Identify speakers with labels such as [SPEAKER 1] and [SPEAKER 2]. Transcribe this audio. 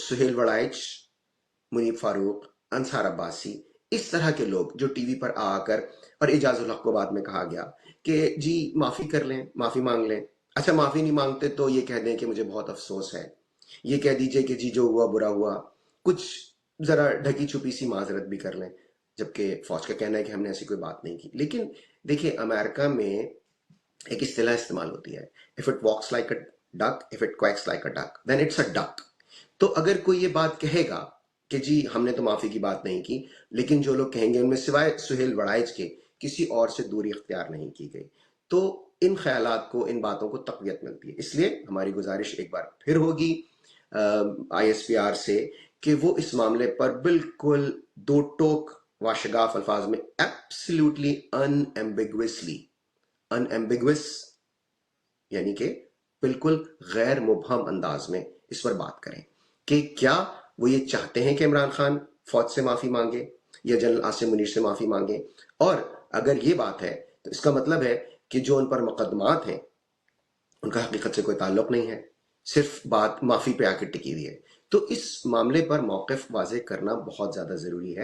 [SPEAKER 1] सुहेल वड़ाइच, मुनीब फारूक, अंसार अब्बासी, इस तरह के लोग जो टीवी पर आकर, और एजाजुल हक को बाद में कहा गया कि जी माफ़ी कर लें, माफ़ी मांग लें। अच्छा, माफ़ी नहीं मांगते तो ये कह दें कि मुझे बहुत अफसोस है, ये कह दीजिए कि जी जो हुआ बुरा हुआ, कुछ ज़रा ढकी छुपी सी माजरत भी कर लें, जबकि फौज का कहना है कि हमने ऐसी कोई बात नहीं की। लेकिन देखिए, अमेरिका में एक इस्तिलाह इस्तेमाल होती है, if it walks like a duck, if it quacks like a duck, then it's a duck. तो अगर कोई ये बात कहेगा कि जी हमने तो माफी की बात नहीं की, लेकिन जो लोग कहेंगे उनमें सिवाय सुहेल वड़ाइच के किसी और से दूरी इख्तियार नहीं की गई, तो इन ख्यालात को, इन बातों को तक़वियत मिलती है। इसलिए हमारी गुजारिश एक बार फिर होगी ISPR से कि वो इस मामले पर बिल्कुल दो टोक वाशगाफ अल्फाज में, एब्सोल्युटली अनएम्बिगुअस, यानी कि बिल्कुल गैर मुबहम अंदाज में इस पर बात करें कि क्या वो ये चाहते हैं कि इमरान खान फौज से माफी मांगे या जनरल आसिम मुनीर से माफी मांगे। और अगर ये बात है तो इसका मतलब है कि जो उन पर मुकदमात हैं उनका हकीकत से कोई ताल्लुक नहीं है, सिर्फ बात माफी पे आके टिकी हुई है। तो इस मामले पर मौक़िफ़ वाज़ेह करना बहुत ज्यादा जरूरी है।